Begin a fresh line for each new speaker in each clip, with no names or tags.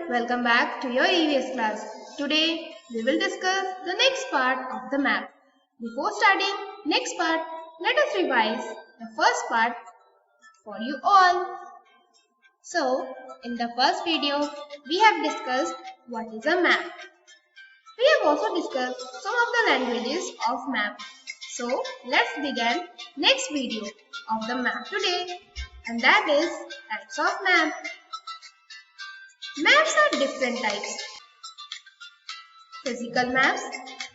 welcome back to your EVS class. Today we will discuss the next part of the map. Before starting next part, let us revise the first part for you all. So, in the first video, we have discussed what is a map. We have also discussed some of the languages of map. So, let's begin next video of the map today, and that is types of map. Maps are different types: physical maps,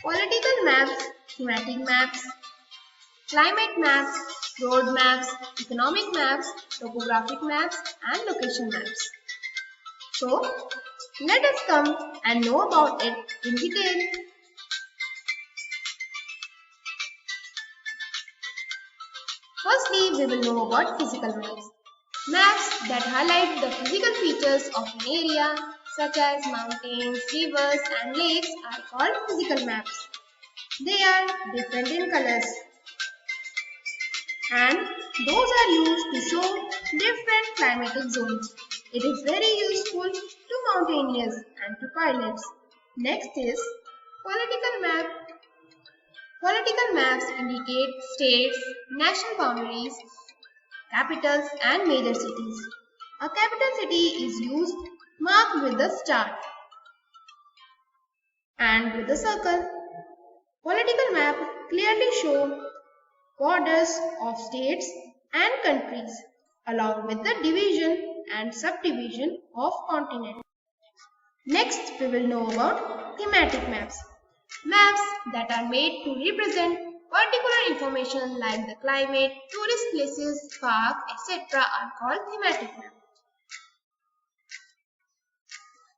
political maps, thematic maps, climate maps, road maps, economic maps, topographic maps, and location maps. So, let us come and know about it in detail. Firstly, we will know about physical maps. Maps that highlight the physical features of an area, such as mountains, rivers, and lakes, are called physical maps. They are different in colors, and those are used to show different climatic zones. It is very useful to mountaineers and to pilots. Next is political map. Political maps indicate states, national boundaries, capitals, and major cities. A capital city is used marked with a star and with a circle. Political maps clearly show borders of states and countries, along with the division and subdivision of continents. Next, we will know about thematic maps. Maps that are made to represent particular information like the climate, tourist places, park, etc. are called thematic maps.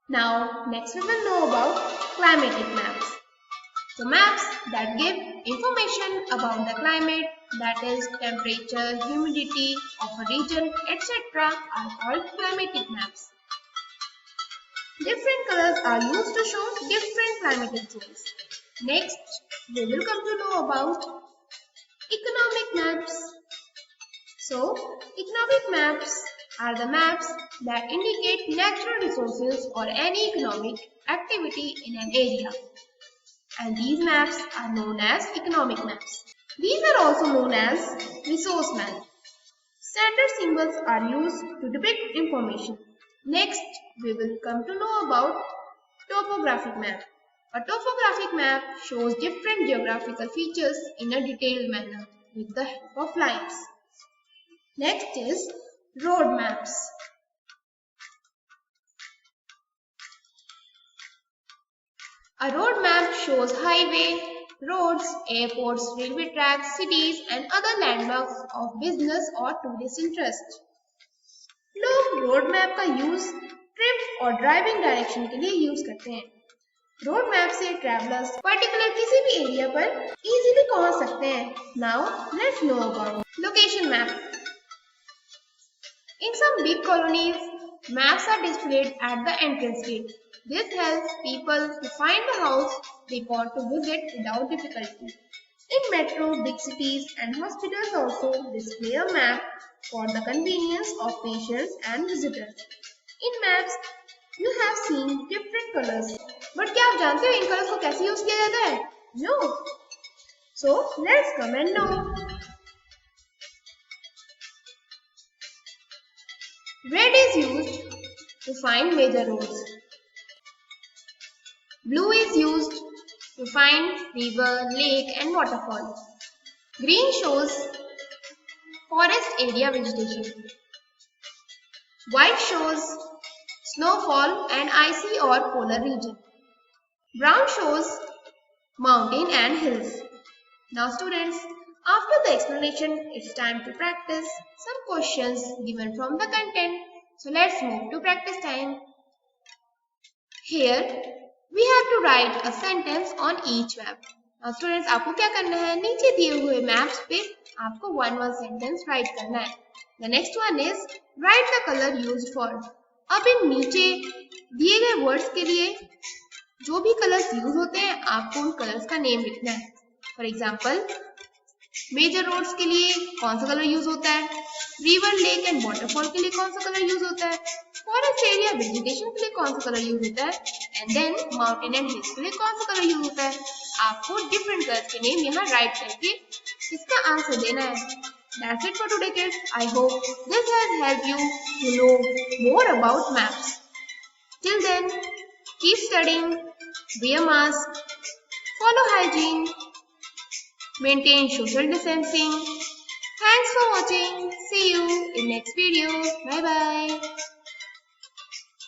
Now, next we will know about climatic maps. So, maps that give information about the climate, that is temperature, humidity of a region, etc. are called climatic maps. Different colors are used to show different climatic zones. Next, we will come to know about economic maps. So, economic maps are the maps that indicate natural resources or any economic activity in an area. And these maps are known as economic maps. These are also known as resource maps. Standard symbols are used to depict information. Next, we will come to know about topographic map. A topographic map shows different geographical features in a detailed manner with the help of lines. Next is road maps. A road map shows highway, roads, airports, railway tracks, cities, and other landmarks of business or tourist interest. लोग road map का use trip और driving direction के लिए use करते हैं. Road map से travellers particular किसी भी एरिया पर इजीली पहुंच सकते हैं. Now let's know about location map. In some big colonies, maps are displayed at the entrance gate. This helps people to find the house they want to visit without difficulty. In metro, big cities and hospitals also display a map for the convenience of patients and visitors. In maps, you have seen different colors. But क्या आप जानते हो इन colours को कैसे use किया जाता है? No. So let's come and know. Red is used to find major roads. Blue is used to find river, lake and waterfall. Green shows forest area vegetation. White shows snowfall and icy or polar region. Brown shows mountain and hills. Now students, after the explanation, it's time to practice some questions given from the content. So let's move to practice time. Here, we have to write a sentence on each map. Now students, आपको क्या करना है? नीचे दिए हुए maps पे आपको one sentence write करना है. The next one is write the color used for. अब इन नीचे दिए गए words के लिए जो भी colors use होते हैं, आपको उन colors का name लिखना है. For example, major roads के लिए कौन सा color use होता है? River, lake and waterfall के लिए कौन सा color use होता है? फॉरेस्ट एरिया वेजिटेशन के लिए कौन सा कलर यूज होता है, and then mountain and hills के लिए कौन सा कलर यूज होता है। आपको डिफरेंट कलर्स के नेम यहाँ राइट करके इसका आंसर देना है। That's it for today, kids. I hope this has helped you to know more about maps. Till then, keep studying, wear mask, follow hygiene, maintain social distancing. Thanks for watching. See you in next video. Bye bye.